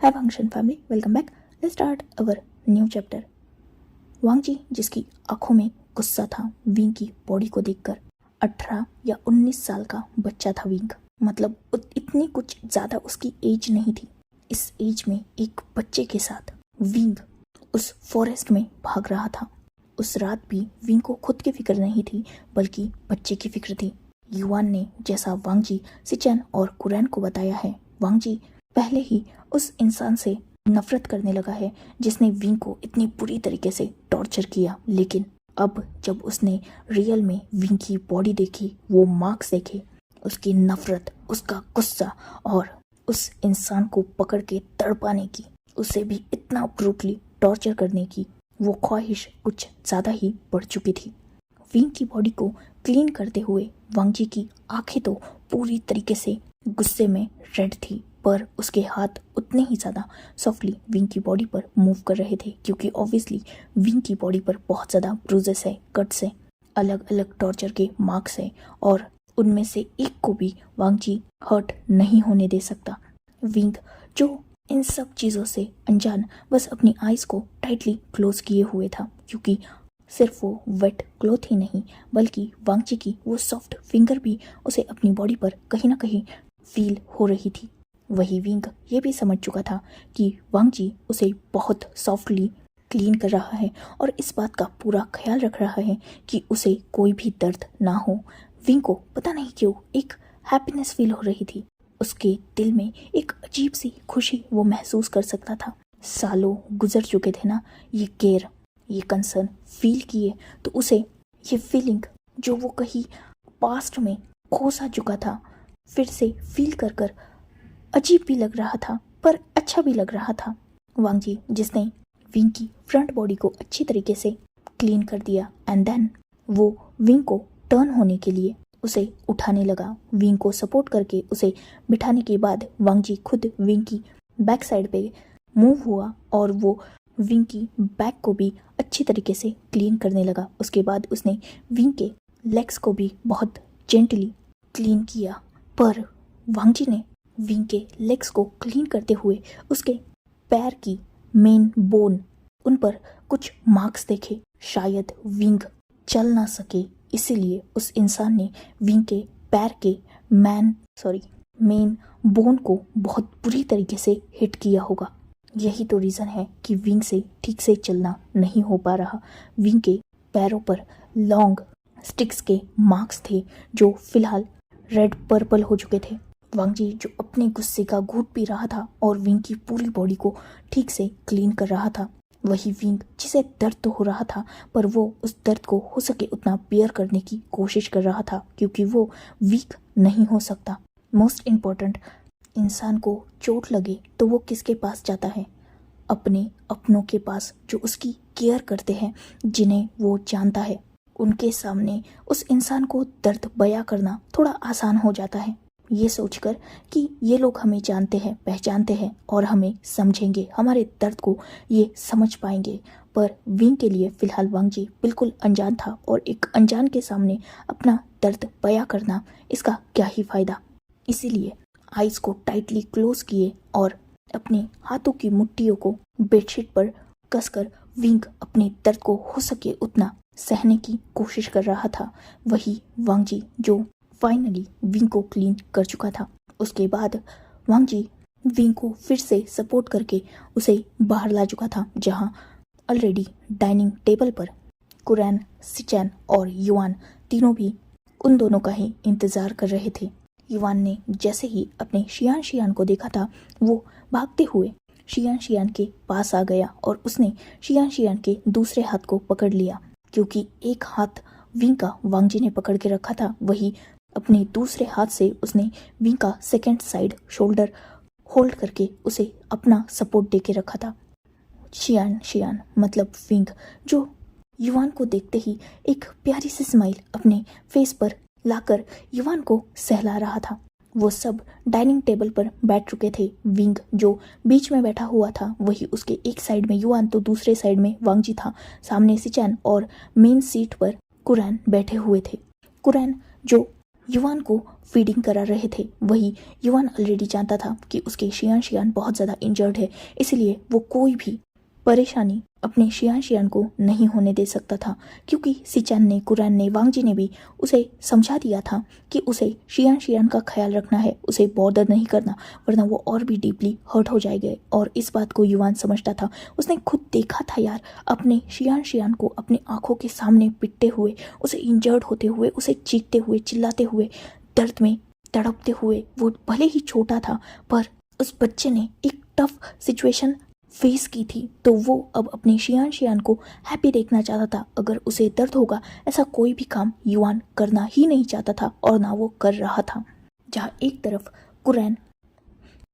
Hi function family, welcome back. Let's start our new chapter. Wang ji, जिसकी आंखों में गुस्सा था विंग की बॉडी को देखकर। 18 या 19 साल का बच्चा था विंग, मतलब इतनी कुछ ज़्यादा उसकी एज नहीं थी। इस एज में एक बच्चे के साथ विंग उस फॉरेस्ट में भाग रहा था। उस रात भी विंग को खुद की फिक्र नहीं थी, बल्कि बच्चे की फिक्र थी। युआन ने जैसा वांग जी, सिचेन और कुरैन को बताया है, वांग जी पहले ही उस इंसान से नफरत करने लगा है जिसने विंग को इतनी बुरी तरीके से टॉर्चर किया। लेकिन अब जब उसने रियल में विंग की बॉडी देखी, वो मार्क्स देखे, उसकी नफरत, उसका गुस्सा और उस इंसान को पकड़ के तड़पाने की, उसे भी इतना ब्रूटली टॉर्चर करने की वो ख्वाहिश कुछ ज़्यादा ही बढ़ चुकी थी। विंग की बॉडी को क्लीन करते हुए वांग जी की आंखें तो पूरी तरीके से गुस्से में रेड थी, पर उसके हाथ उतने ही ज़्यादा सॉफ्टली विंग की बॉडी पर मूव कर रहे थे, क्योंकि ऑब्वियसली विंग की बॉडी पर बहुत ज़्यादा ब्रूजेस है, कट्स है, अलग अलग टॉर्चर के मार्क्स है, और उनमें से एक को भी वांग जी हर्ट नहीं होने दे सकता। विंग, जो इन सब चीज़ों से अनजान, बस अपनी आइज़ को टाइटली क्लोज किए हुए था, क्योंकि सिर्फ वो वेट क्लॉथ ही नहीं, बल्कि वांग जी की वो सॉफ्ट फिंगर भी उसे अपनी बॉडी पर कहीं ना कहीं फील हो रही थी। वही विंग ये भी समझ चुका था कि वांग जी उसे बहुत सॉफ्टली क्लीन कर रहा है और इस बात का पूरा ख्याल रख रहा है कि उसे कोई भी दर्द ना हो। विंग को पता नहीं क्यों एक हैप्पीनेस फील हो रही थी। उसके दिल में एक अजीब सी खुशी वो महसूस कर सकता था। सालों गुजर चुके थे ना, ये केयर, ये कंसर्न फील किए, तो उसे ये फीलिंग जो वो कहीं पास्ट में खो सा चुका था, फिर से फील कर कर अजीब भी लग रहा था, पर अच्छा भी लग रहा था। वांग जी, जिसने विंग की फ्रंट बॉडी को अच्छी तरीके से क्लीन कर दिया, एंड देन वो विंग को टर्न होने के लिए उसे उठाने लगा। विंग को सपोर्ट करके उसे बिठाने के बाद वांग जी खुद विंग की बैक साइड पे मूव हुआ और वो विंग की बैक को भी अच्छी तरीके से क्लीन करने लगा। उसके बाद उसने विंग के लेग्स को भी बहुत जेंटली क्लीन किया, पर वांग जी ने विंग के लेग्स को क्लीन करते हुए उसके पैर की मेन बोन, उन पर कुछ मार्क्स देखे। शायद विंग चल ना सके, इसीलिए उस इंसान ने विंग के पैर के मेन बोन को बहुत बुरी तरीके से हिट किया होगा। यही तो रीज़न है कि विंग से ठीक से चलना नहीं हो पा रहा। विंग के पैरों पर लॉन्ग स्टिक्स के मार्क्स थे जो फिलहाल रेड पर्पल हो चुके थे। वांग जी, जो अपने गुस्से का घूंट पी रहा था और विंग की पूरी बॉडी को ठीक से क्लीन कर रहा था, वही विंग जिसे दर्द तो हो रहा था, पर वो उस दर्द को हो सके उतना बेयर करने की कोशिश कर रहा था, क्योंकि वो वीक नहीं हो सकता। मोस्ट इम्पोर्टेंट, इंसान को चोट लगे तो वो किसके पास जाता है? अपने अपनों के पास, जो उसकी केयर करते हैं, जिन्हें वो जानता है। उनके सामने उस इंसान को दर्द बयां करना थोड़ा आसान हो जाता है, ये सोचकर कि ये लोग हमें जानते हैं, पहचानते हैं और हमें समझेंगे, हमारे दर्द को ये समझ पाएंगे। पर विंग के लिए फिलहाल वांग जी बिल्कुल अनजान था, और एक अनजान के सामने अपना दर्द बयां करना, इसका क्या ही फायदा। इसीलिए आइज़ को टाइटली क्लोज किए और अपने हाथों की मुट्ठियों को बेडशीट पर कसकर विंग अपने दर्द को हो सके उतना सहने की कोशिश कर रहा था। वही वांग जी जो फाइनली विंग को क्लीन कर चुका था। उसके बाद वांग जी विंग को फिर से सपोर्ट करके उसे बाहर ला चुका था, जहां ऑलरेडी डाइनिंग टेबल पर कुरैन, सिचेन और युआन तीनों भी उन दोनों का ही इंतज़ार कर रहे थे। युआन ने जैसे ही अपने शियान को देखा था, वो भागते हुए शियान के पास आ गया और उसने शियान के दूसरे हाथ को पकड़ लिया, क्योंकि एक हाथ विंग का वांग जी ने पकड़ के रखा था, वही अपने दूसरे हाथ से उसने विंग का सेकंड साइड शोल्डर होल्ड करके उसे अपना सपोर्ट दे के रखा था। शियान मतलब विंग, जो युआन को देखते ही एक प्यारी सी स्माइल अपने फेस पर लाकर युआन को सहला रहा था। वो सब डाइनिंग टेबल पर बैठ चुके थे। विंग जो बीच में बैठा हुआ था, वही उसके एक साइड में युआन तो दूसरे साइड में वांग जी था। सामने सिचेन और मेन सीट पर कुरैन बैठे हुए थे। कुरैन जो युवान को फीडिंग करा रहे थे। वही युवान ऑलरेडी जानता था कि उसके शियान बहुत ज़्यादा इंजर्ड है, इसलिए वो कोई भी परेशानी अपने शियान को नहीं होने दे सकता था, क्योंकि सिचान ने, कुरैन ने, वांगजी ने भी उसे समझा दिया था कि उसे शियान का ख्याल रखना है, उसे बॉर्डर नहीं करना, वरना वो और भी डीपली हर्ट हो जाएंगे। और इस बात को युवान समझता था। उसने खुद देखा था यार, अपने शियान को अपनी आंखों के सामने पिटते हुए, उसे इंजर्ड होते हुए, उसे चीखते हुए, चिल्लाते हुए, दर्द में तड़पते हुए। वो भले ही छोटा था, पर उस बच्चे ने एक टफ सिचुएशन फेस की थी, तो वो अब अपने शियान को हैप्पी देखना चाहता था। अगर उसे दर्द होगा, ऐसा कोई भी काम युवान करना ही नहीं चाहता था, और ना वो कर रहा था। जहाँ एक तरफ कुरैन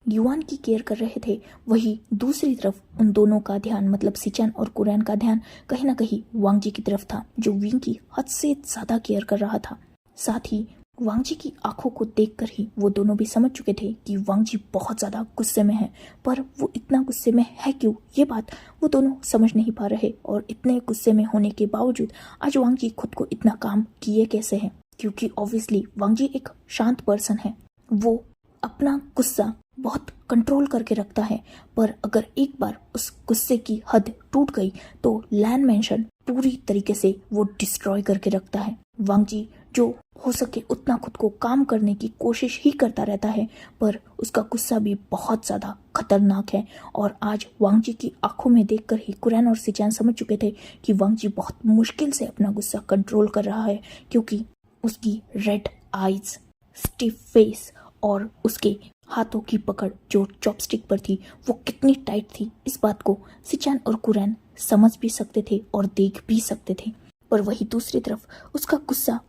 युवान की केयर कर रहे थे, वही दूसरी तरफ उन दोनों का ध्यान, मतलब सिचान और कुरैन का ध्यान कहीं ना कहीं वांगजी की तरफ था, जो विंग की हद से ज़्यादा केयर कर रहा था। साथ ही वांगजी की आंखों को देखकर ही वो दोनों भी समझ चुके थे कि वांगजी बहुत ज़्यादा गुस्से में है, पर वो इतना गुस्से में है क्यों, ये बात वो दोनों समझ नहीं पा रहे। और इतने गुस्से में होने के बावजूद आज वांगजी खुद को इतना काम किए कैसे हैं, क्योंकि ऑब्वियसली वांगजी एक शांत पर्सन है। वो अपना गुस्सा बहुत कंट्रोल करके रखता है, पर अगर एक बार उस गुस्से की हद टूट गई तो लैंड मेंशन पूरी तरीके से वो डिस्ट्रॉय करके रखता है। वांगजी जो हो सके उतना खुद को काम करने की कोशिश ही करता रहता है, पर उसका गुस्सा भी बहुत ज़्यादा खतरनाक है। और आज वांगजी की आंखों में देखकर ही कुरैन और सिचान समझ चुके थे कि वांगजी बहुत मुश्किल से अपना गुस्सा कंट्रोल कर रहा है, क्योंकि उसकी रेड आइज, स्टिफ फेस और उसके हाथों की पकड़ जो चॉपस्टिक पर थी वो कितनी टाइट थी, इस बात को सिचान और कुरैन समझ भी सकते थे और देख भी सकते थे। पर वही दूसरी तरफ उसका गुस्सा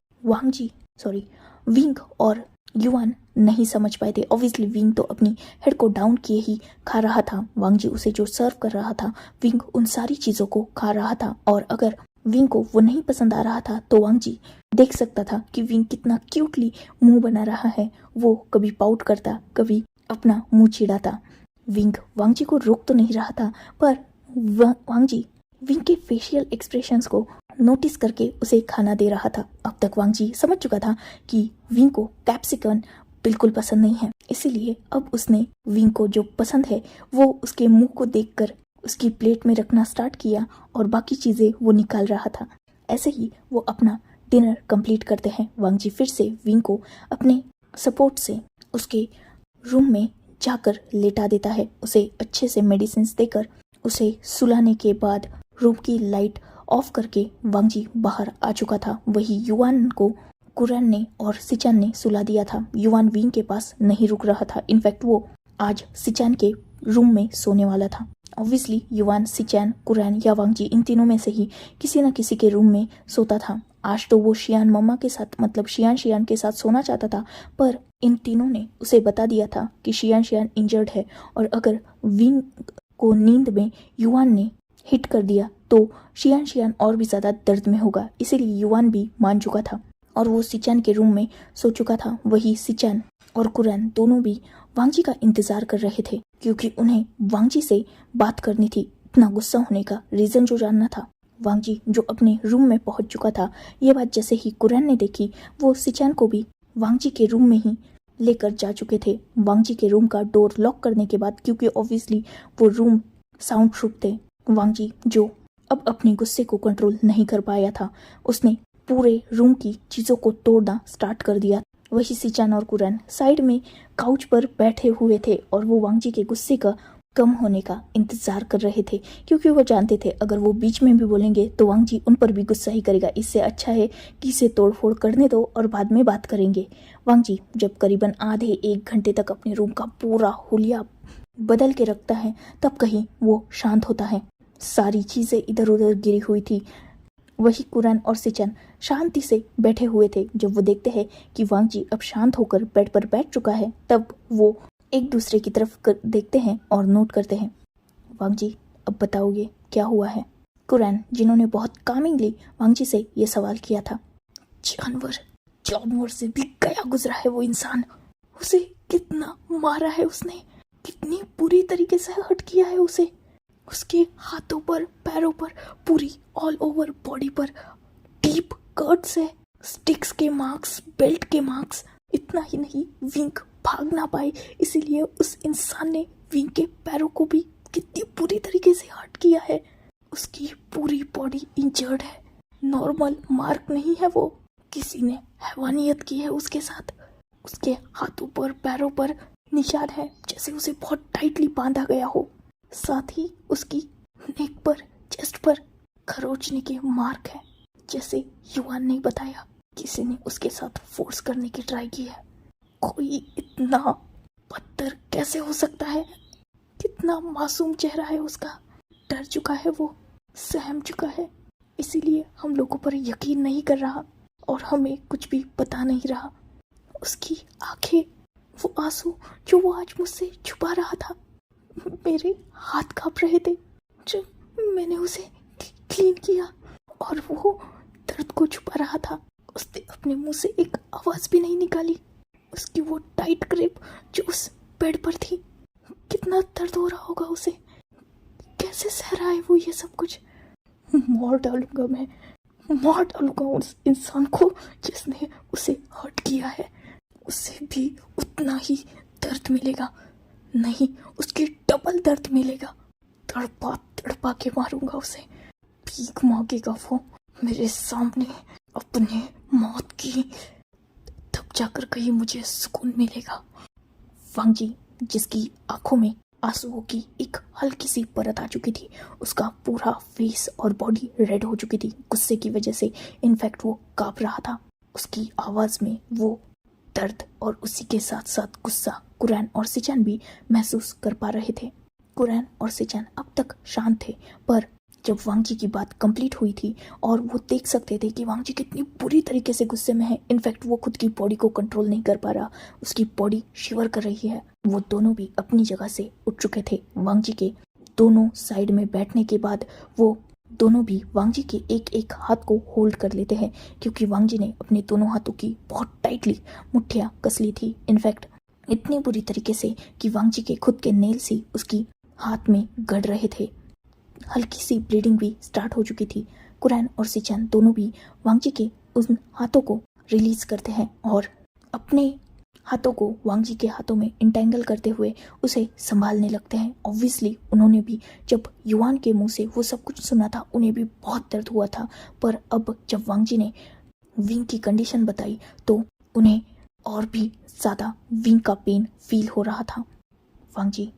विंग और युवान नहीं समझ पाए थे। ऑब्वियसली विंग तो अपनी हेड को डाउन किए ही खा रहा था, वांगजी उसे जो सर्व कर रहा था, विंग उन सारी चीज़ों को खा रहा था। और अगर विंग को वो नहीं पसंद आ रहा था तो वांगजी देख सकता था कि विंग कितना क्यूटली मुंह बना रहा है। वो कभी पाउट करता, कभी अपना मुंह चिढ़ाता। विंग वांगजी को रोक तो नहीं रहा था, पर वांगजी विंग के फेशियल एक्सप्रेशंस को नोटिस करके उसे खाना दे रहा था। अब तक वांगजी समझ चुका था कि विंग को कैप्सिकम बिल्कुल पसंद नहीं है, इसीलिए अब उसने विंग को जो पसंद है वो उसके मुंह को देखकर उसकी प्लेट में रखना स्टार्ट किया और बाकी चीज़ें वो निकाल रहा था। ऐसे ही वो अपना डिनर कंप्लीट करते हैं। वांगजी फिर से विंग को अपने सपोर्ट से उसके रूम में जाकर लेटा देता है। उसे अच्छे से मेडिसिन देकर उसे सुलाने के बाद रूम की लाइट ऑफ करके वांगजी बाहर आ चुका था। वही युवान को कुरैन ने और सिचान ने सुला दिया था। युवान विंग के पास नहीं रुक रहा था, इनफैक्ट वो आज सिचान के रूम में सोने वाला था। ऑब्वियसली युवान, सिचान, कुरैन या वांगजी, इन तीनों में से ही किसी न किसी के रूम में सोता था। आज तो वो शियान मम्मा के साथ, मतलब शियान के साथ सोना चाहता था, पर इन तीनों ने उसे बता दिया था कि शियान इंजर्ड है, और अगर विंग को नींद में युवान ने हिट कर दिया तो शियान और भी ज़्यादा दर्द में होगा। इसीलिए युवान भी मान चुका था और वो सिचान के रूम में सो चुका था। वही सिचान और कुरैन दोनों भी वांगजी का इंतज़ार कर रहे थे, क्योंकि उन्हें वांगजी से बात करनी थी। इतना गुस्सा होने का रीज़न जो जानना था। वांगजी जो अपने रूम में पहुंच चुका था, ये बात जैसे ही कुरैन ने देखी, वो सिचान को भी वांगजी के रूम में ही लेकर जा चुके थे। वांगजी के रूम का डोर लॉक करने के बाद, क्योंकि ऑब्वियसली वो रूम साउंड प्रूफ थे, वांगजी जो अब अपने गुस्से को कंट्रोल नहीं कर पाया था, उसने पूरे रूम की चीज़ों को तोड़ना स्टार्ट कर दिया। वही सिचान और कुरैन साइड में काउच पर बैठे हुए थे और वो वांगजी के गुस्से का कम होने का इंतजार कर रहे थे, क्योंकि वो जानते थे अगर वो बीच में भी बोलेंगे तो वांगजी उन पर भी गुस्सा ही करेगा। इससे अच्छा है कि इसे तोड़फोड़ करने दो और बाद में बात करेंगे। वांगजी जब करीबन आधे 1 घंटे तक अपने रूम का पूरा हुलिया बदल के रखता है, तब कहीं वो शांत होता है। सारी चीज़ें इधर उधर गिरी हुई थी। वही कुरैन और सिचान शांति से बैठे हुए थे। जब वो देखते हैं कि वांगजी अब शांत होकर बेड पर बैठ चुका है, तब वो एक दूसरे की तरफ देखते हैं और नोट करते हैं। वांगजी अब बताओगे क्या हुआ है? कुरैन, जिन्होंने बहुत कामिंगली वांगजी से ये सवाल किया था। जानवर से भी गया गुजरा है वो इंसान। उसे कितना मारा है उसने, कितनी बुरी तरीके से हर्ट किया है उसे। उसके हाथों पर, पैरों पर, पूरी ऑल ओवर बॉडी पर डीप कट्स है। स्टिक्स के मार्क्स, बेल्ट के मार्क्स। इतना ही नहीं, विंग भाग ना पाए इसीलिए उस इंसान ने विंग के पैरों को भी कितनी बुरी तरीके से हर्ट किया है। उसकी पूरी बॉडी इंजर्ड है, नॉर्मल मार्क नहीं है वो। किसी ने हैवानियत की है उसके साथ। उसके हाथों पर, पैरों पर निशान है जैसे उसे बहुत टाइटली बांधा गया हो। साथ ही उसकी नेक पर, चेस्ट पर खरोचने के मार्क है, जैसे युवान ने बताया किसी ने उसके साथ फोर्स करने की ट्राई की है। कोई इतना बदतर कैसे हो सकता है? कितना मासूम चेहरा है उसका। डर चुका है वो, सहम चुका है, इसीलिए हम लोगों पर यकीन नहीं कर रहा और हमें कुछ भी बता नहीं रहा। उसकी आंखें, वो आंसू जो वो आज मुझसे छुपा रहा था, मेरे हाथ कांप रहे थे जब मैंने उसे क्लीन किया और वो दर्द को छुपा रहा था। उसने अपने मुंह से एक आवाज भी नहीं निकाली। उसकी वो टाइट ग्रिप जो उस बेड पर थी, कितना दर्द हो रहा होगा उसे। कैसे सह रहा है वो ये सब कुछ? मार डालूंगा मैं, मार डालूंगा उस इंसान को जिसने उसे हर्ट किया है। उसे भी उतना ही दर्द मिलेगा, नहीं उसकी डबल दर्द मिलेगा। तड़पा तड़पा के मारूंगा उसे। भीख मांगेगा वो मेरे सामने अपने मौत की, तब जाकर कहीं मुझे सुकून मिलेगा। वांग जी, जिसकी आंखों में आंसुओं की एक हल्की सी परत आ चुकी थी, उसका पूरा फेस और बॉडी रेड हो चुकी थी गुस्से की वजह से। इनफैक्ट वो कांप रहा था। उसकी आवाज में वो दर्द और उसी के साथ साथ गुस्सा कुरैन और सिचैन भी महसूस कर पा रहे थे। कुरैन और सिचैन अब तक शांत थे, पर जब वांग जी की बात कंप्लीट हुई थी और वो देख सकते थे कि वांग जी कितनी बुरी तरीके से गुस्से में है, इनफैक्ट वो खुद की बॉडी को कंट्रोल नहीं कर पा रहा, उसकी बॉडी शिवर कर रही है। वो दोनों भी अपनी जगह से उठ चुके थे। वांग जी के दोनों साइड में बैठने के बाद वो दोनों भी वांग जी के एक एक हाथ को होल्ड कर लेते हैं, क्योंकि वांग जी ने अपने दोनों हाथों की बहुत टाइटली मुट्ठियां कस ली थी। इनफैक्ट इतनी बुरी तरीके से कि वांग जी के खुद के नेल्स ही उसकी हाथ में गड़ रहे थे। हल्की सी ब्लीडिंग भी स्टार्ट हो चुकी थी। कुरैन और सिचैन दोनों भी वांग जी के उन हाथों को रिलीज करते हैं और अपने हाथों को वांग जी के हाथों में इंटेंगल करते हुए उसे संभालने लगते हैं। ऑब्वियसली उन्होंने भी जब युवान के मुंह से वो सब कुछ सुना था, उन्हें भी बहुत दर्द हुआ था, पर अब जब वांग जी ने विंग की कंडीशन बताई तो उन्हें और भी ज़्यादा विंग का पेन फील हो रहा था। वांग जी,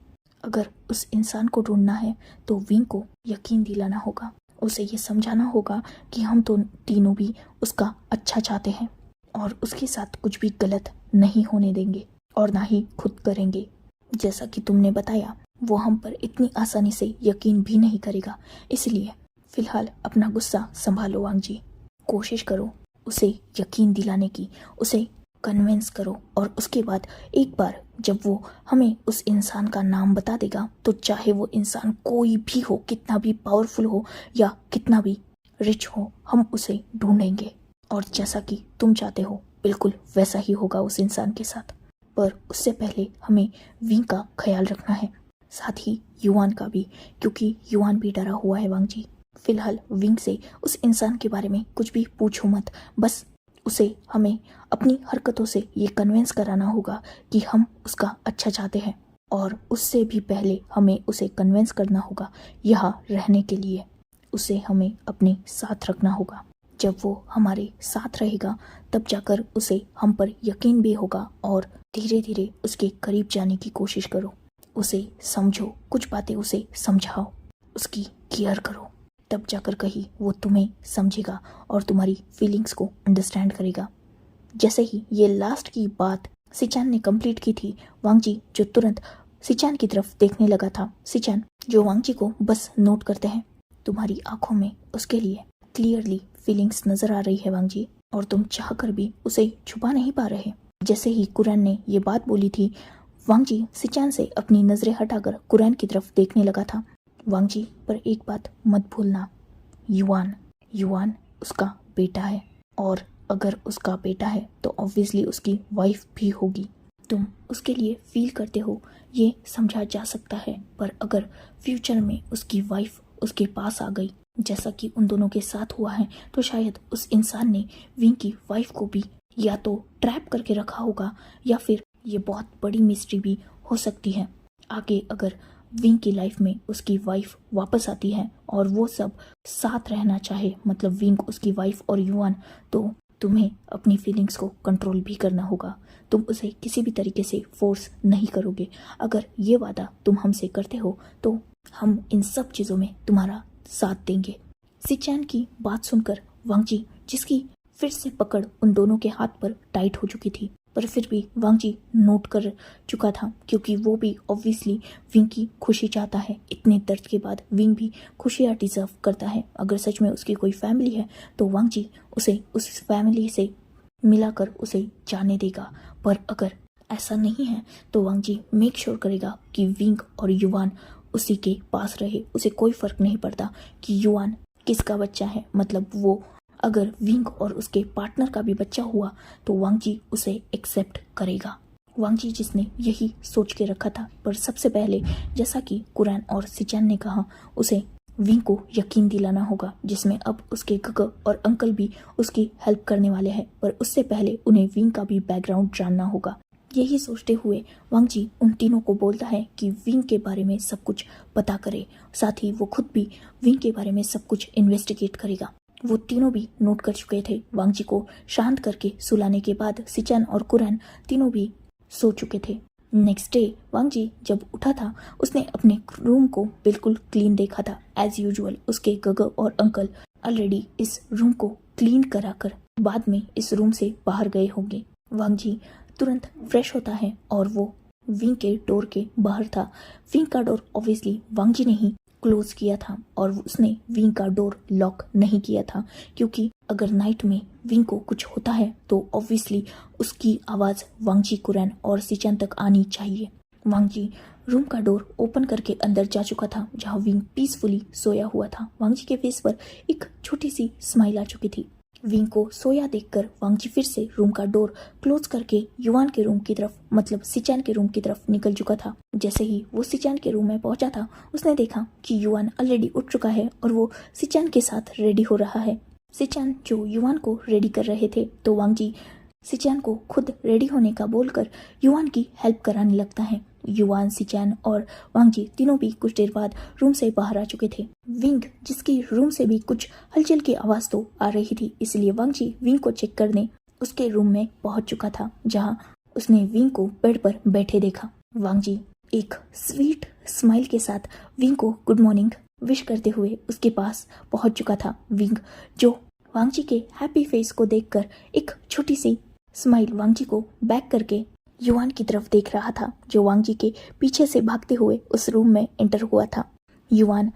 अगर उस इंसान को ढूंढना है तो विंग को यकीन दिलाना होगा, उसे ये समझाना होगा कि हम तो तीनों भी उसका अच्छा चाहते हैं और उसके साथ कुछ भी गलत नहीं होने देंगे और ना ही खुद करेंगे। जैसा कि तुमने बताया, वो हम पर इतनी आसानी से यकीन भी नहीं करेगा, इसलिए फिलहाल अपना गुस्सा संभालो वांग जी। कोशिश करो उसे यकीन दिलाने की, उसे कन्विंस करो और उसके बाद एक बार जब वो हमें उस इंसान का नाम बता देगा तो चाहे वो इंसान कोई भी हो, कितना भी पावरफुल हो या कितना भी रिच हो, हम उसे ढूंढेंगे और जैसा कि तुम चाहते हो बिल्कुल वैसा ही होगा उस इंसान के साथ। पर उससे पहले हमें विंग का ख्याल रखना है, साथ ही युवान का भी, क्योंकि युवान भी डरा हुआ है वांग जी। फिलहाल विंग से उस इंसान के बारे में कुछ भी पूछो मत, बस उसे हमें अपनी हरकतों से ये कन्विंस कराना होगा कि हम उसका अच्छा चाहते हैं और उससे भी पहले हमें उसे कन्विंस करना होगा यहाँ रहने के लिए। उसे हमें अपने साथ रखना होगा। जब वो हमारे साथ रहेगा तब जाकर उसे हम पर यकीन भी होगा और धीरे धीरे उसके करीब जाने की कोशिश करो। उसे समझो, कुछ बातें उसे समझाओ, उसकी केयर करो, तब जाकर कहीं वो तुम्हें समझेगा और तुम्हारी फीलिंग्स को अंडरस्टैंड करेगा। जैसे ही ये लास्ट की बात सिचैन ने कंप्लीट की थी, वांग जी जो तुरंत सिचैन की तरफ देखने लगा था, सिचैन जो वांग जी को बस नोट करते हैं। तुम्हारी आंखों में उसके लिए क्लियरली फीलिंग्स नजर आ रही है वांग जी, और तुम चाहकर भी उसे छुपा नहीं पा रहे। जैसे ही कुरैन ने ये बात बोली थी, वांग जी सिचैन से अपनी नजरें हटाकर कुरैन की तरफ देखने लगा था। वांग जी, पर एक बात मत भूलना, युवान उसका बेटा है और अगर उसका बेटा है तो ऑब्वियसली उसकी वाइफ भी होगी। तुम उसके लिए फील करते हो ये समझा जा सकता है, पर अगर फ्यूचर में उसकी वाइफ उसके पास आ गई जैसा कि उन दोनों के साथ हुआ है तो शायद उस इंसान ने विंग की वाइफ को भी या तो ट्रैप करके रखा होगा या फिर ये बहुत बड़ी मिस्ट्री भी हो सकती है। आगे अगर विंग की लाइफ में उसकी वाइफ वापस आती है और वो सब साथ रहना चाहे, मतलब विंग, उसकी वाइफ और युआन, तो तुम्हें अपनी फीलिंग्स को कंट्रोल भी करना होगा। तुम उसे किसी भी तरीके से फोर्स नहीं करोगे। अगर ये वादा तुम हमसे करते हो तो हम इन सब चीज़ों में तुम्हारा साथ देंगे। सिचैन की बात सुनकर वांगजी, जिसकी फिर से पकड़ उन दोनों के हाथ पर टाइट हो चुकी थी, पर फिर भी वांगजी नोट कर चुका था क्योंकि वो भी ऑब्वियसली विंग की खुशी चाहता है। इतने दर्द के बाद विंग भी खुशियाँ डिजर्व करता है। अगर सच में उसकी कोई फैमिली है तो वांगजी उसे उस फैमिली से मिलाकर उसे जाने देगा, पर अगर ऐसा नहीं है तो वांगजी मेक श्योर करेगा कि विंग और युआन उसी के पास रहे। उसे कोई फर्क नहीं पड़ता कि युआन किसका बच्चा है, मतलब वो अगर विंग और उसके पार्टनर का भी बच्चा हुआ तो वांगजी उसे एक्सेप्ट करेगा। वांगजी जिसने यही सोच के रखा था, पर सबसे पहले जैसा कि कुरैन और सिचैन ने कहा, उसे विंग को यकीन दिलाना होगा, जिसमें अब उसके गग और अंकल भी उसकी हेल्प करने वाले हैं, पर उससे पहले उन्हें विंग का भी बैकग्राउंड जानना होगा। यही सोचते हुए वांगजी उन तीनों को बोलता है कि विंग के बारे में सब कुछ पता करे, साथ ही वो खुद भी विंग के बारे में सब कुछ इन्वेस्टिगेट करेगा। वो तीनों भी नोट कर चुके थे। वांगजी को शांत करके सुलाने के बाद सिचैन और कुरैन तीनों भी सो चुके थे। नेक्स्ट डे वांगजी जब उठा था उसने अपने रूम को बिल्कुल क्लीन देखा था। एज यूजुअल उसके गग और अंकल ऑलरेडी इस रूम को क्लीन कराकर बाद में इस रूम से बाहर गए होंगे। वांगजी तुरंत फ्रेश होता है और वो विंग के डोर के बाहर था। विंग का डोर ऑब्वियसली वांगजी ने ही क्लोज किया था और उसने विंग का डोर लॉक नहीं किया था, क्योंकि अगर नाइट में विंग को कुछ होता है तो ऑब्वियसली उसकी आवाज़ वांगजी, कुरैन और सिचैन तक आनी चाहिए। वांगजी रूम का डोर ओपन करके अंदर जा चुका था जहाँ विंग पीसफुली सोया हुआ था। वांगजी के फेस पर एक छोटी सी स्माइल आ चुकी थी। विंग को सोया देखकर वांगजी फिर से रूम का डोर क्लोज करके युआन के रूम की तरफ, मतलब सिचैन के रूम की तरफ निकल चुका था। जैसे ही वो सिचैन के रूम में पहुंचा था उसने देखा कि युआन ऑलरेडी उठ चुका है और वो सिचैन के साथ रेडी हो रहा है। सिचैन जो युआन को रेडी कर रहे थे तो वांगजी सिचैन को खुद रेडी होने का बोलकर युआन की हेल्प कराने लगता है। युआन, सिचैन और वांगजी तीनों भी कुछ देर बाद रूम से बाहर आ चुके थे। विंग, जिसकी रूम से भी कुछ हलचल की आवाज तो आ रही थी, इसलिए वांगजी विंग को चेक करने उसके रूम में पहुंच चुका था, जहां उसने विंग को बेड पर बैठे देखा। वांगजी एक स्वीट स्माइल के साथ विंग को गुड मॉर्निंग विश करते हुए उसके पास पहुंच चुका था। विंग, जो वांगजी के हैप्पी फेस को देखकर एक छोटी सी स्माइल वांगजी को बैक करके युआन की तरफ देख रहा था, जो वांगजी के पीछे से भागते हुए उस रूम में एंटर हुआ था। युआन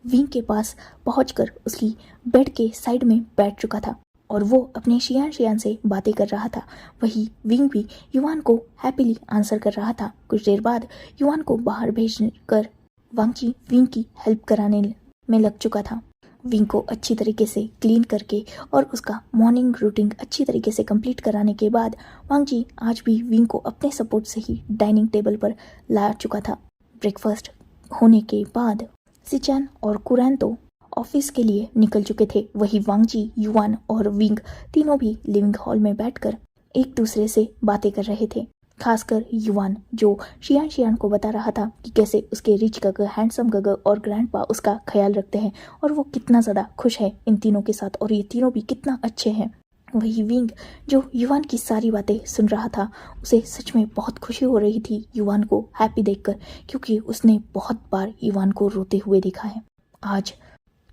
विंग के पास पहुंचकर उसकी बेड के साइड में बैठ चुका था और वो अपने शियान से बातें कर रहा था। वही विंग भी युआन को हैप्पीली आंसर कर रहा था। कुछ देर बाद युआन को बाहर भेजकर वांगजी विंग की हेल्प कराने में लग चुका था। विंग को अच्छी तरीके से क्लीन करके और उसका मॉर्निंग रूटीन अच्छी तरीके से कंप्लीट कराने के बाद वांगजी आज भी विंग को अपने सपोर्ट से ही डाइनिंग टेबल पर ला चुका था। ब्रेकफास्ट होने के बाद सिचैन और कुरैन तो ऑफिस के लिए निकल चुके थे। वही वांगजी, युआन और विंग तीनों भी लिविंग हॉल में बैठकर एक दूसरे से बातें कर रहे थे। खासकर युआन, जो शियान को बता रहा था कि कैसे उसके रिच गग, हैंडसम गग और ग्रैंडपा उसका ख्याल रखते हैं और वो कितना ज़्यादा खुश है इन तीनों के साथ और ये तीनों भी कितना अच्छे हैं। वही विंग, जो युआन की सारी बातें सुन रहा था, उसे सच में बहुत खुशी हो रही थी युआन को हैप्पी देखकर, क्योंकि उसने बहुत बार युआन को रोते हुए देखा है। आज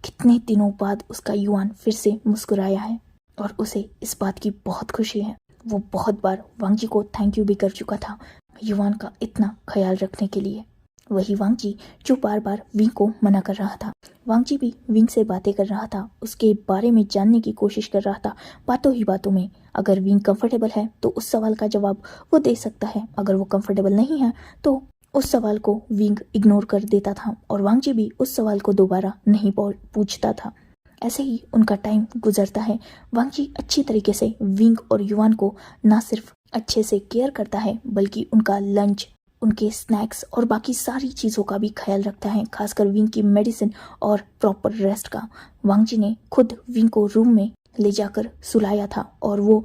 कितने दिनों बाद उसका युआन फिर से मुस्कुराया है और उसे इस बात की बहुत खुशी है। वो बहुत बार वांगजी को थैंक यू भी कर चुका था युआन का इतना ख्याल रखने के लिए। वही वांगजी, जो बार बार विंग को मना कर रहा था। वांगजी भी विंग से बातें कर रहा था, उसके बारे में जानने की कोशिश कर रहा था बातों ही बातों में। अगर विंग कंफर्टेबल है तो उस सवाल का जवाब वो दे सकता है, अगर वो कंफर्टेबल नहीं है तो उस सवाल को विंग इग्नोर कर देता था और वांगजी भी उस सवाल को दोबारा नहीं पूछता था। ऐसे ही उनका टाइम गुजरता है। वांगजी अच्छी तरीके से विंग और युआन को ना सिर्फ अच्छे से केयर करता है बल्कि उनका लंच उनके स्नैक्स और बाकी सारी चीज़ों का भी ख्याल रखता है, खासकर विंग की मेडिसिन और प्रॉपर रेस्ट का। वांग जी ने खुद विंग को रूम में ले जाकर सुलाया था और वो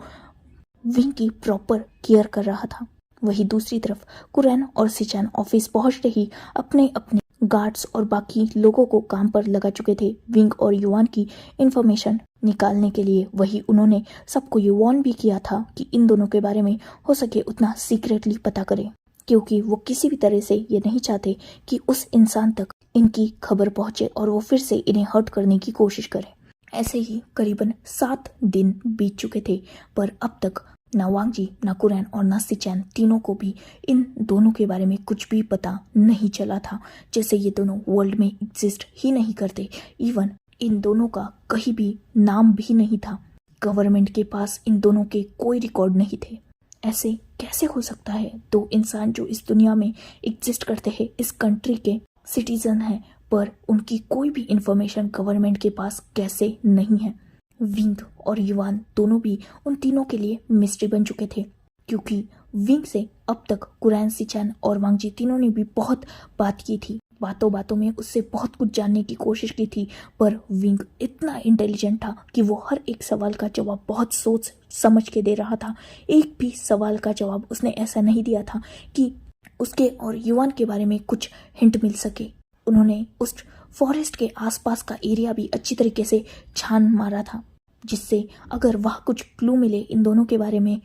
विंग की प्रॉपर केयर कर रहा था। वहीं दूसरी तरफ कुरैन और सिचैन ऑफिस पहुंचते ही अपने अपने गार्ड्स और बाकी लोगों को काम पर लगा चुके थे विंग और युआन की इंफॉर्मेशन निकालने के लिए। वहीं उन्होंने सबको ये वार्न भी किया था कि इन दोनों के बारे में हो सके उतना सीक्रेटली पता करें, क्योंकि वो किसी भी तरह से ये नहीं चाहते कि उस इंसान तक इनकी खबर पहुंचे और वो फिर से इन्हें हर्ट करने की कोशिश करे। ऐसे ही करीबन 7 दिन बीत चुके थे, पर अब तक ना वांग जी, ना कुरैन और ना सिचैन तीनों को भी इन दोनों के बारे में कुछ भी पता नहीं चला था, जैसे ये दोनों वर्ल्ड में एग्जिस्ट ही नहीं करते। इवन इन दोनों का कहीं भी नाम भी नहीं था। गवर्नमेंट के पास इन दोनों के कोई रिकॉर्ड नहीं थे। ऐसे कैसे हो सकता है? 2 इंसान जो इस दुनिया में एग्जिस्ट करते हैं, इस कंट्री के सिटीजन हैं, पर उनकी कोई भी इंफॉर्मेशन गवर्नमेंट के पास कैसे नहीं है? विंग और युआन दोनों भी उन तीनों के लिए मिस्ट्री बन चुके थे, क्योंकि विंग से अब तक कुरैन, सिचैन और वांग जी तीनों ने भी बहुत बात की थी। बातों बातों में उससे बहुत कुछ जानने की कोशिश की थी, पर विंग इतना इंटेलिजेंट था कि वो हर एक सवाल का जवाब बहुत सोच समझ के दे रहा था। एक भी सवाल का जवाब उसने ऐसा नहीं दिया था कि उसके और युआन के बारे में कुछ हिंट मिल सके। उन्होंने उस फॉरेस्ट के आसपास का एरिया भी अच्छी तरीके से छान मारा था, जिससे अगर वह कुछ क्लू मिले इन दोनों के बारे में,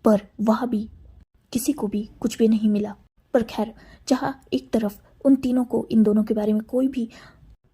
पर वह भी किसी को भी कुछ भी नहीं मिला। पर खैर, जहाँ एक तरफ उन तीनों को इन दोनों के बारे में कोई भी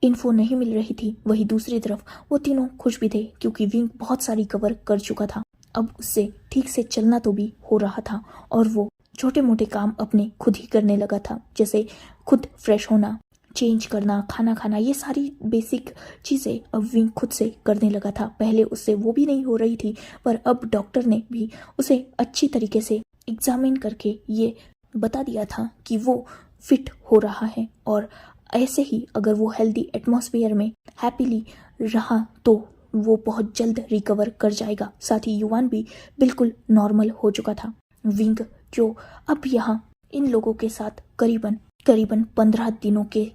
इन्फो नहीं मिल रही थी, वहीं दूसरी तरफ वो तीनों खुश भी थे, क्योंकि विंग बहुत सारी कवर कर चुका था। अब उससे ठीक से चलना तो भी हो रहा था और वो छोटे मोटे काम अपने खुद ही करने लगा था, जैसे खुद फ्रेश होना, चेंज करना, खाना खाना, ये सारी बेसिक चीज़ें अब विंग खुद से करने लगा था। पहले उससे वो भी नहीं हो रही थी, पर अब डॉक्टर ने भी उसे अच्छी तरीके से एग्जामिन करके ये बता दिया था कि वो फिट हो रहा है, और ऐसे ही अगर वो हेल्दी एटमॉस्फेयर में हैप्पीली रहा तो वो बहुत जल्द रिकवर कर जाएगा। साथ ही युआन भी बिल्कुल नॉर्मल हो चुका था। विंग जो अब यहाँ इन लोगों के साथ करीबन 15 दिनों के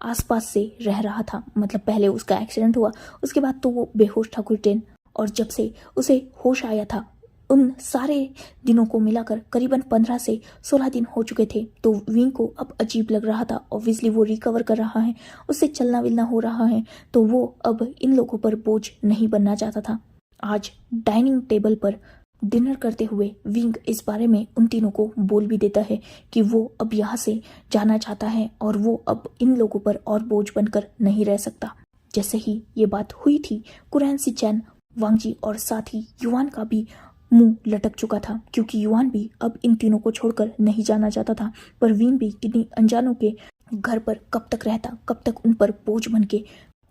आसपास से रह रहा था, मतलब पहले उसका एक्सीडेंट हुआ, उसके बाद तो वो बेहोश था कुछ दिन, और जब से उसे होश आया था उन सारे दिनों को मिलाकर करीबन 15 से 16 दिन हो चुके थे। तो विंग को अब अजीब लग रहा था। ऑब्वियसली वो रिकवर कर रहा है, उससे चलना विलना हो रहा है, तो वो अब इन लोगों पर बोझ नहीं बनना चाहता था। आज डाइनिंग टेबल पर डिनर करते हुए विंग इस बारे में उन तीनों को बोल भी देता है कि वो अब यहाँ से जाना चाहता है और वो अब इन लोगों पर और बोझ बनकर नहीं रह सकता। जैसे ही ये बात हुई थी, कुरैन, सिचैन, वांग जी और साथ ही युआन का भी मुंह लटक चुका था, क्योंकि युआन भी अब इन तीनों को छोड़कर नहीं जाना चाहता था। पर विंग भी किन्हीं अनजानों के घर पर कब तक रहता, कब तक उन पर बोझ बन के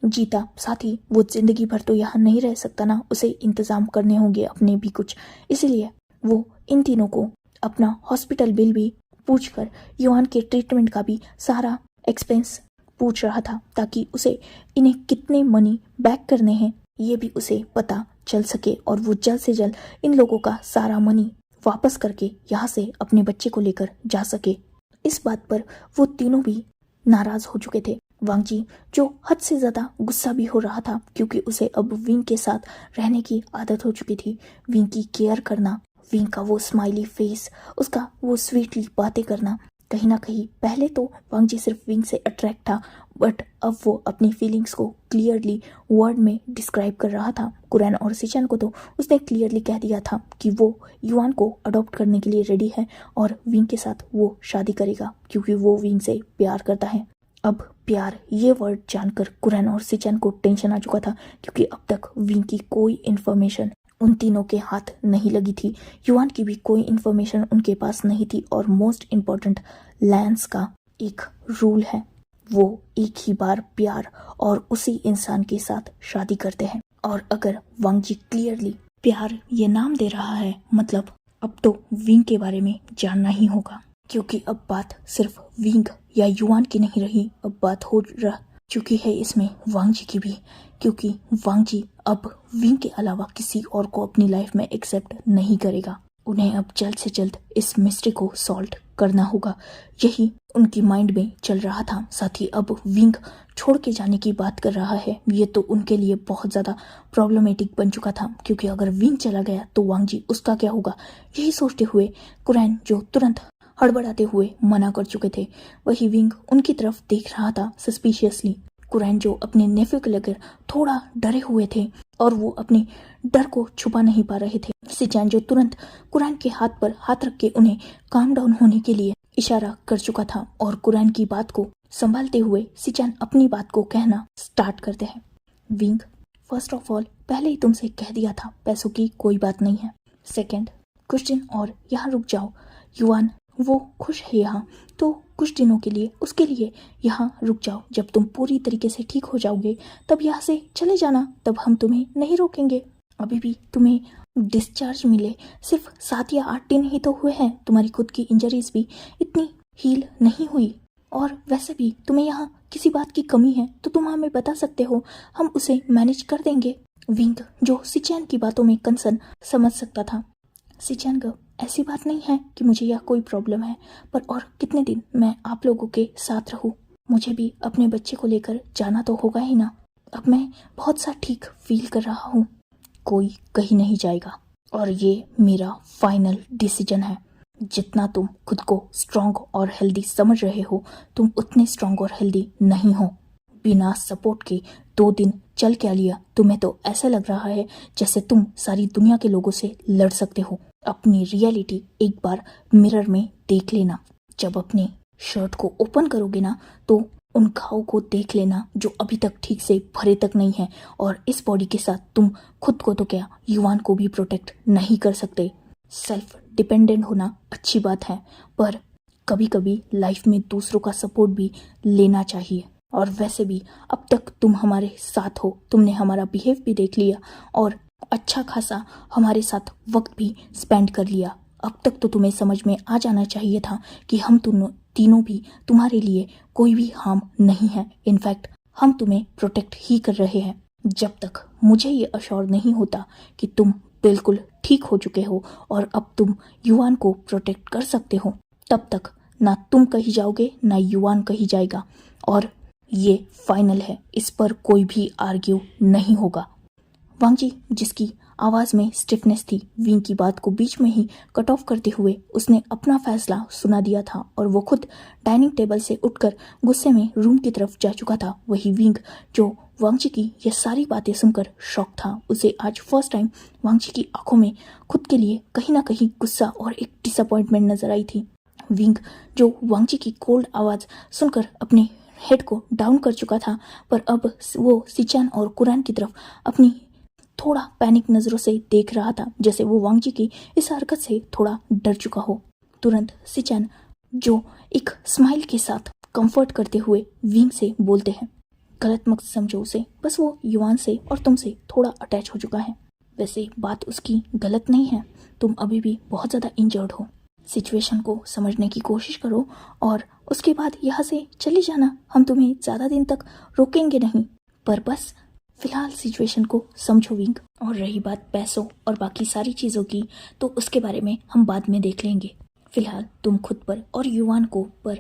जीता। साथ ही वो जिंदगी भर तो यहाँ नहीं रह सकता ना, उसे इंतजाम करने होंगे अपने भी कुछ। इसलिए वो इन तीनों को अपना हॉस्पिटल बिल भी पूछकर युआन के ट्रीटमेंट का भी सारा एक्सपेंस पूछ रहा था, ताकि उसे इन्हें कितने मनी बैक करने हैं ये भी उसे पता चल सके और वो जल्द से जल्द इन लोगों का सारा मनी वापस करके यहाँ से अपने बच्चे को लेकर जा सके। इस बात पर वो तीनों भी नाराज हो चुके थे। वांग जी जो हद से ज्यादा गुस्सा भी हो रहा था, क्योंकि उसे अब विंग के साथ रहने की आदत हो चुकी थी। विंग की केयर करना, विंग का वो स्माइली फेस, उसका वो स्वीटली बातें करना, कहीं ना कहीं पहले तो वांग जी सिर्फ विंग से अट्रैक्ट था, बट अब वो अपनी फीलिंग्स को क्लियरली वर्ड में डिस्क्राइब कर रहा था। कुरैन और सिचैन को तो उसने क्लियरली कह दिया था कि वो युआन को अडॉप्ट करने के लिए रेडी है और विंग के साथ वो शादी करेगा, क्योंकि वो विंग से प्यार करता है। अब प्यार ये वर्ड जानकर कुरैन और सिचैन को टेंशन आ चुका था, क्योंकि अब तक विंग की कोई इन्फॉर्मेशन उन तीनों के हाथ नहीं लगी थी। युआन की भी कोई इन्फॉर्मेशन उनके पास नहीं थी, और मोस्ट इम्पॉर्टेंट, लैंस का एक रूल है, वो एक ही बार प्यार और उसी इंसान के साथ शादी करते हैं। और अगर वांग जी क्लियरली प्यार ये नाम दे रहा है, मतलब अब तो विंग के बारे में जानना ही होगा, क्योंकि अब बात सिर्फ विंग या युआन की नहीं रही, अब बात हो रहा चुकी है इसमें वांग जी की भी, क्योंकि वांग जी अब विंग के अलावा किसी और को अपनी लाइफ में एक्सेप्ट नहीं करेगा। उन्हें अब जल्द से जल्द इस मिस्ट्री को सॉल्व करना होगा, यही उनकी माइंड में चल रहा था। साथ ही अब विंग छोड़ के जाने की बात कर रहा है, ये तो उनके लिए बहुत ज़्यादा प्रॉब्लमेटिक बन चुका था, क्योंकि अगर विंग चला गया तो वांग जी उसका क्या होगा। यही सोचते हुए कुरैन, जो तुरंत हड़बड़ाते हुए मना कर चुके थे, वही विंग उनकी तरफ देख रहा था सस्पिशियसली। कुरैन, जो अपने नेफ्यू को लेकर थोड़ा डरे हुए थे और वो अपने डर को छुपा नहीं पा रहे थे। सिचान, जो तुरंत कुरैन के हाथ पर हाथ रख के उन्हें काम डाउन होने के लिए इशारा कर चुका था, और कुरैन की बात को संभालते हुए सिचान अपनी बात को कहना स्टार्ट करते हैं। विंग, फर्स्ट ऑफ ऑल पहले ही तुमसे कह दिया था, पैसों की कोई बात नहीं है। सेकंड, कुछ दिन और यहाँ रुक जाओ। युवान वो खुश है यहाँ, तो कुछ दिनों के लिए उसके लिए यहाँ रुक जाओ। जब तुम पूरी तरीके से ठीक हो जाओगे तब यहाँ से चले जाना, तब हम तुम्हें नहीं रोकेंगे। अभी भी तुम्हें डिस्चार्ज मिले सिर्फ 7 या 8 दिन ही तो हुए हैं, तुम्हारी खुद की इंजरीज भी इतनी हील नहीं हुई, और वैसे भी तुम्हें यहाँ किसी बात की कमी है तो तुम हमें बता सकते हो, हम उसे मैनेज कर देंगे। विंग, जो सिचैन की बातों में कंसर्न समझ सकता था, सिचैन को ऐसी बात नहीं है कि मुझे यह कोई प्रॉब्लम है, पर और कितने दिन मैं आप लोगों के साथ रहूं, मुझे भी अपने बच्चे को लेकर जाना तो होगा ही ना। अब मैं बहुत सा ठीक फील कर रहा हूँ, कोई कहीं नहीं जाएगा, और ये मेरा फाइनल डिसीजन है। जितना तुम खुद को स्ट्रांग और हेल्दी समझ रहे हो, तुम उतने स्ट्रांग और हेल्दी नहीं हो। बिना सपोर्ट के 2 दिन चल क्या लिया? तुम्हें तो ऐसा लग रहा है जैसे तुम सारी दुनिया के लोगों से लड़ सकते हो। अपनी रियलिटी एक बार मिरर में देख लेना। जब अपने शर्ट को ओपन करोगे ना, तो उन घावों को देख लेना जो अभी तक ठीक से भरे तक नहीं है, और इस बॉडी के साथ तुम खुद को तो क्या, युवान को भी प्रोटेक्ट नहीं कर सकते। सेल्फ डिपेंडेंट होना अच्छी बात है, पर कभी कभी लाइफ में दूसरों का सपोर्ट भी लेना चाहिए। और वैसे भी अब तक तुम हमारे साथ हो, तुमने हमारा बिहेव भी देख लिया और अच्छा खासा हमारे साथ वक्त भी स्पेंड कर लिया। अब तक तो तुम्हें समझ में आ जाना चाहिए था कि हम तीनों भी तुम्हारे लिए कोई भी हार्म नहीं है। इनफैक्ट हम तुम्हें प्रोटेक्ट ही कर रहे हैं। जब तक मुझे ये अश्योर नहीं होता कि तुम बिल्कुल ठीक हो चुके हो और अब तुम युवान को प्रोटेक्ट कर सकते हो, तब तक ना तुम कहीं जाओगे ना युवान कहीं जाएगा, और ये फाइनल है, इस पर कोई भी आर्ग्यू नहीं होगा। वांग जी, जिसकी आवाज़ में स्टिफनेस थी, विंग की बात को बीच में ही कट ऑफ करते हुए उसने अपना फैसला सुना दिया था, और वो खुद डाइनिंग टेबल से उठकर गुस्से में रूम की तरफ जा चुका था। वही विंग, जो वांग जी की ये सारी बातें सुनकर शॉक था, उसे आज फर्स्ट टाइम वांग जी की आंखों में खुद के लिए कहीं ना कहीं गुस्सा और एक डिसअपॉइंटमेंट नजर आई थी। विंग, जो वांग जी की कोल्ड आवाज़ सुनकर अपने हेड को डाउन कर चुका था, पर अब वो सिचैन और कुरैन की तरफ अपनी थोड़ा पैनिक नज़रों से देख रहा था, जैसे वो वांग जी की इस हरकत से थोड़ा डर चुका हो। तुरंत सिचैन, जो एक स्माइल के साथ कंफर्ट करते हुए विंग से बोलते हैं, गलत मत समझो उसे, बस वो युवान से और तुमसे थोड़ा अटैच हो चुका है। वैसे बात उसकी गलत नहीं है, तुम अभी भी बहुत ज़्यादा इंजर्ड हो। सिचुएशन को समझने की कोशिश करो और उसके बाद यहाँ से चले जाना। हम तुम्हें ज़्यादा दिन तक रोकेंगे नहीं, पर बस फिलहाल सिचुएशन को समझो विंग। और रही बात पैसों और बाकी सारी चीज़ों की, तो उसके बारे में हम बाद में देख लेंगे। फिलहाल तुम खुद पर और युवान को पर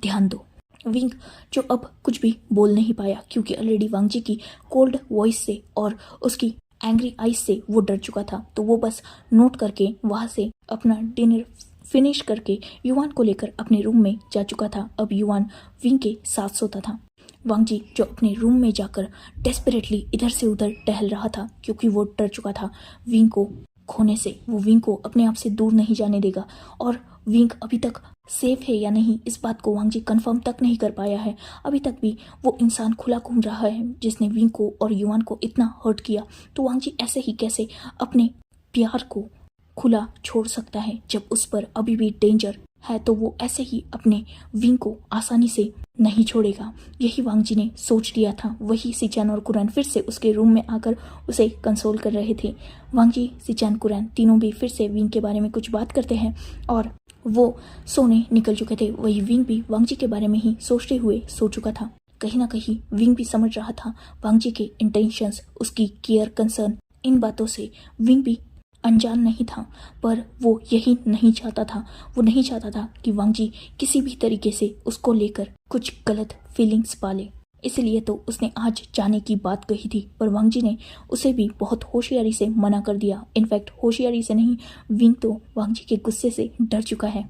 ध्यान दो। विंग, जो अब कुछ भी बोल नहीं पाया, क्योंकि ऑलरेडी वांग जी की कोल्ड वॉइस से और उसकी एंग्री आइज से वो डर चुका था, तो वो बस नोट करके वहाँ से अपना डिनर फिनिश करके युवान को लेकर अपने रूम में जा चुका था। अब युवान विंग के साथ सोता था। वांग जी, जो अपने रूम में जाकर डेस्परेटली इधर से उधर टहल रहा था, क्योंकि वो डर चुका था विंग को खोने से। वो विंग को अपने आप से दूर नहीं जाने देगा, और विंग अभी तक सेफ है या नहीं, इस बात को वांग जी कंफर्म तक नहीं कर पाया है। अभी तक भी वो इंसान खुला घूम रहा है जिसने विंग को और युवान को इतना हर्ट किया, तो वांग जी ऐसे ही कैसे अपने प्यार को खुला छोड़ सकता है जब उस पर अभी भी डेंजर है। तो वो ऐसे ही अपने विंग को आसानी से नहीं छोड़ेगा। यही वांग जी ने सोच लिया था। वही सिचैन और कुरैन फिर से उसके रूम में आकर उसे कंसोल कर रहे थे। वांग जी, सिचैन, कुरैन तीनों भी फिर से विंग के बारे में कुछ बात करते हैं और वो सोने निकल चुके थे। वही विंग भी वांग जी के बारे में ही सोचते हुए सो चुका था। कहीं ना कहीं विंग भी समझ रहा था वांग जी के इंटेंशंस, उसकी केयर, कंसर्न। इन बातों से विंग भी अनजान नहीं था, पर वो यही नहीं चाहता था। वो नहीं चाहता था कि वांग जी किसी भी तरीके से उसको लेकर कुछ गलत फीलिंग्स पाले। इसलिए तो उसने आज जाने की बात कही थी, पर वांग जी ने उसे भी बहुत होशियारी से मना कर दिया। इनफैक्ट होशियारी से नहीं, विंग तो वांग जी के गुस्से से डर चुका है।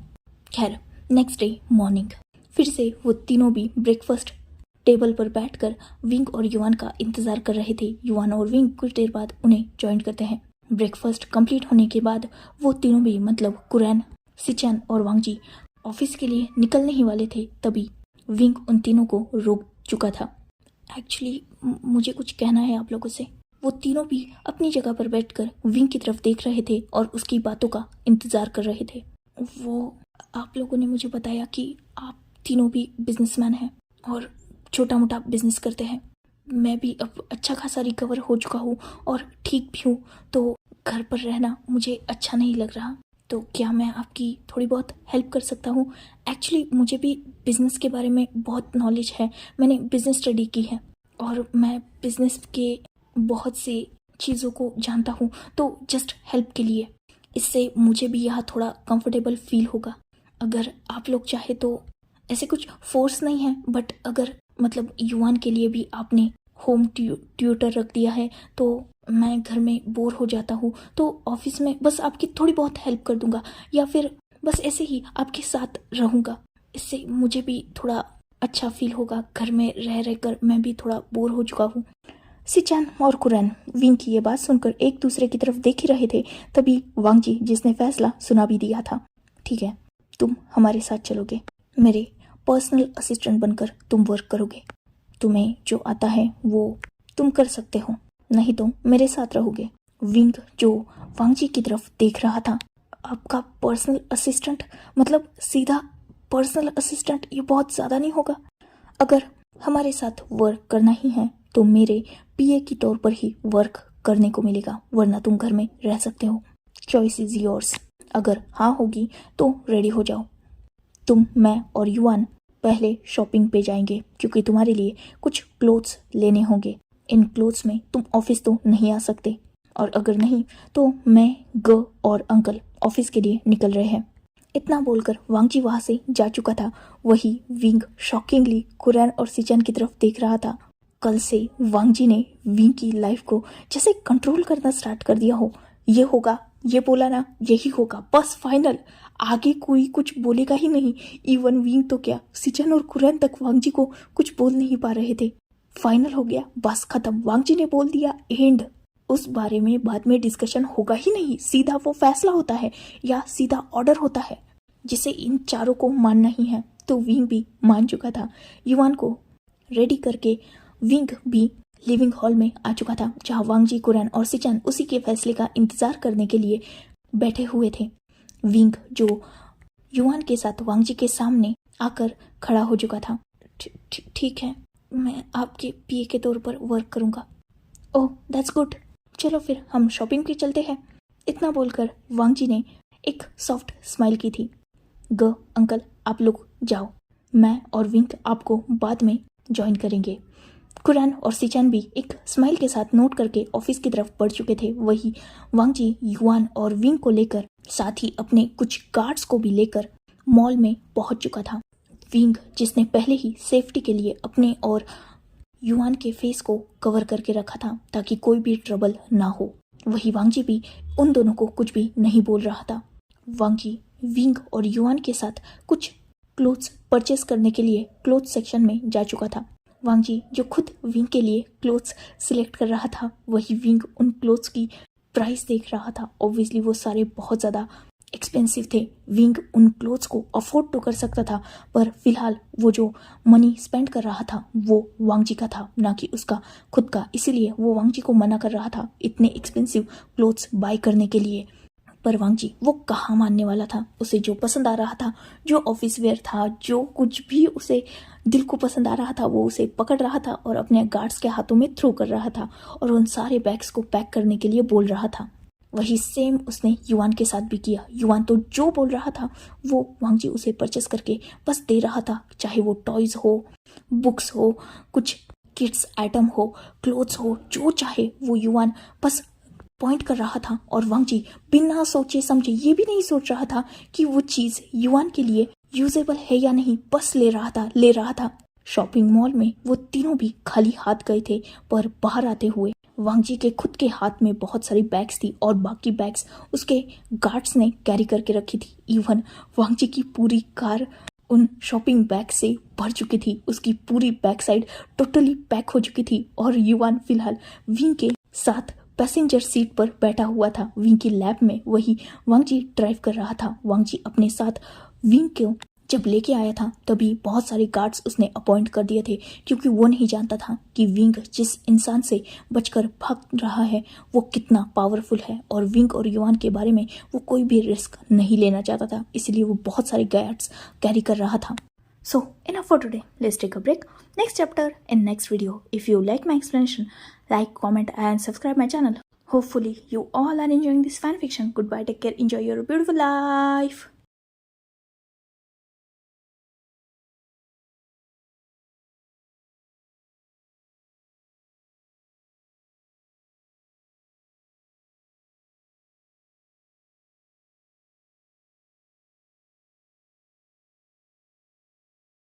खैर, नेक्स्ट डे मॉर्निंग फिर से वो तीनों भी ब्रेकफास्ट टेबल पर बैठकर विंग और युवान का इंतजार कर रहे थे। युवान और विंग कुछ देर बाद उन्हें ज्वाइन करते हैं। ब्रेकफास्ट कंप्लीट होने के बाद वो तीनों भी मतलब कुरैन, सिचन और वांग जी ऑफिस के लिए निकलने ही वाले थे, तभी विंग उन तीनों को रोक चुका था। एक्चुअली मुझे कुछ कहना है आप लोगों से। वो तीनों भी अपनी जगह पर बैठकर विंग की तरफ देख रहे थे और उसकी बातों का इंतजार कर रहे थे। वो आप लोगों ने मुझे बताया कि आप तीनों भी बिजनेसमैन हैं और छोटा मोटा बिजनेस करते हैं। मैं भी अब अच्छा खासा रिकवर हो चुका हूँ और ठीक भी हूँ, तो घर पर रहना मुझे अच्छा नहीं लग रहा। तो क्या मैं आपकी थोड़ी बहुत हेल्प कर सकता हूँ? एक्चुअली मुझे भी बिजनेस के बारे में बहुत नॉलेज है। मैंने बिजनेस स्टडी की है और मैं बिजनेस के बहुत सी चीज़ों को जानता हूँ, तो जस्ट हेल्प के लिए। इससे मुझे भी यहाँ थोड़ा कंफर्टेबल फील होगा। अगर आप लोग चाहे तो, ऐसे कुछ फोर्स नहीं है, बट अगर मतलब युवान के लिए भी आपने होम ट्यूटर रख दिया है, तो मैं घर में बोर हो जाता हूँ, तो ऑफिस में बस आपकी थोड़ी बहुत हेल्प कर दूंगा या फिर बस ऐसे ही आपके साथ रहूँगा। इससे मुझे भी थोड़ा अच्छा फील होगा। घर में रह रहकर मैं भी थोड़ा बोर हो चुका हूँ। सिचान और कुरैन विंग की ये बात सुनकर एक दूसरे की तरफ देख ही रहे थे, तभी वांग जी जिसने फैसला सुना भी दिया था। ठीक है, तुम हमारे साथ चलोगे, मेरे पर्सनल असिस्टेंट बनकर तुम वर्क करोगे। तुम्हें जो आता है वो तुम कर सकते हो, नहीं तो मेरे साथ रहोगे। विंग जो वांग जी की तरफ देख रहा था, आपका पर्सनल असिस्टेंट मतलब सीधा पर्सनल असिस्टेंट, ये बहुत ज़्यादा नहीं होगा? अगर हमारे साथ वर्क करना ही है तो मेरे पीए की तौर पर ही वर्क करने को मिलेगा, वरना तुम घर में रह सकते हो। Choice is yours. अगर हाँ होगी तो रेडी हो जाओ। तुम, मैं और युवान पहले शॉपिंग पे जाएंगे क्योंकि तुम्हारे लिए कुछ क्लोथ्स लेने होंगे। इन क्लोथ्स में तुम ऑफिस तो नहीं आ सकते, और अगर नहीं तो मैं, ग और अंकल ऑफिस के लिए निकल रहे हैं। इतना बोलकर वांग जी वहां से जा चुका था। वही विंग शॉकिंगली कुरैन और सिचन की तरफ देख रहा था। कल से वांग जी ने विंग की लाइफ को जैसे कंट्रोल करना स्टार्ट कर दिया हो। ये होगा, ये बोला ना, यही होगा, बस फाइनल। आगे कोई कुछ बोलेगा ही नहीं। इवन विंग तो क्या, सिचन और कुरैन तक वांग जी को कुछ बोल नहीं पा रहे थे। फाइनल हो गया, बस खत्म। वांग जी ने बोल दिया एंड। उस बारे में बाद में डिस्कशन होगा ही नहीं। सीधा वो फैसला होता है या सीधा ऑर्डर होता है जिसे इन चारों को मानना ही है। तो विंग भी मान चुका था। युवान को रेडी करके विंग भी लिविंग हॉल में आ चुका था, जहां वांग जी, कुरैन और सिचन उसी के फैसले का इंतजार करने के लिए बैठे हुए थे। विंग जो युवान के साथ वांग जी के सामने आकर खड़ा हो चुका था। ठीक है, मैं आपके पीए के तौर पर वर्क करूंगा। ओह दैट्स गुड, चलो फिर हम शॉपिंग पे चलते हैं। इतना बोलकर वांग जी ने एक सॉफ्ट स्माइल की थी। ग अंकल आप लोग जाओ, मैं और विंग आपको बाद में ज्वाइन करेंगे। कुरैन और सिचन भी एक स्माइल के साथ नोट करके ऑफिस की तरफ बढ़ चुके थे। वही वांग जी युवान और विंग को लेकर, साथ ही अपने कुछ गार्ड्स को भी लेकर मॉल में पहुंच चुका था। विंग जिसने पहले ही सेफ्टी के लिए अपने और युवान के फेस को कवर करके रखा था ताकि कोई भी ट्रबल ना हो, वही वांग जी भी उन दोनों को कुछ भी नहीं बोल रहा था। वांग जी विंग और युवान के साथ कुछ क्लोथ्स परचेस करने के लिए क्लोथ सेक्शन में जा चुका था। वांग जी जो खुद विंग के लिए क्लोथ्स सिलेक्ट कर रहा था, वही विंग उन क्लोथ्स की प्राइस देख रहा था। ऑब्वियसली वो सारे बहुत ज़्यादा एक्सपेंसिव थे। विंग उन क्लोथ्स को अफोर्ड तो कर सकता था, पर फिलहाल वो जो मनी स्पेंड कर रहा था वो वांग जी का था, ना कि उसका खुद का। इसीलिए वो वांग जी को मना कर रहा था इतने एक्सपेंसिव क्लोथ्स बाय करने के लिए। पर वांग जी वो कहाँ मानने वाला था। उसे जो पसंद आ रहा था, जो ऑफिस वेयर था, जो कुछ भी उसे दिल को पसंद आ रहा था, वो उसे पकड़ रहा था और अपने गार्ड्स के हाथों में थ्रो कर रहा था और उन सारे बैग्स को पैक करने के लिए बोल रहा था। वही सेम उसने युवान के साथ भी किया। युवान तो जो बोल रहा था वो वांग जी उसे परचेस करके बस दे रहा था, चाहे वो टॉयज हो, बुक्स हो, कुछ किड्स आइटम हो, क्लोथ्स हो, जो चाहे वो युवान बस पॉइंट कर रहा था और वांग जी बिना सोचे समझे ये भी नहीं सोच रहा था कि वो चीज युआन के लिए यूजेबल है या नहीं, बस ले रहा था। शॉपिंग मॉल में वो तीनों भी खाली हाथ गए थे, पर बाहर आते हुए वांग जी के खुद के हाथ में बहुत सारी बैग्स थी और बाकी बैग्स उसके गार्ड्स ने कैरी करके रखी थी। इवन वांग जी की पूरी कार उन शॉपिंग बैग से भर चुकी थी, उसकी पूरी बैक साइड टोटली पैक हो चुकी थी और युआन फिलहाल विंग के साथ पैसेंजर सीट पर बैठा हुआ था। विंग की लैब में वही वांग जी ड्राइव कर रहा था। वांग जी अपने साथ विंग को जब लेके आया था तभी बहुत सारे गार्ड्स उसने अपॉइंट कर दिए थे, क्योंकि वो नहीं जानता था कि विंग जिस इंसान से बचकर भाग रहा है वो कितना पावरफुल है, और विंग और युआन के बारे में वो कोई भी रिस्क नहीं लेना चाहता था, इसलिए वो बहुत सारे गार्ड्स कैरी कर रहा था। So enough for today. Let's take a break. Next chapter in next video. If you like my explanation, like, comment and subscribe my channel. Hopefully you all are enjoying this fan fiction. Goodbye, take care, enjoy your beautiful life.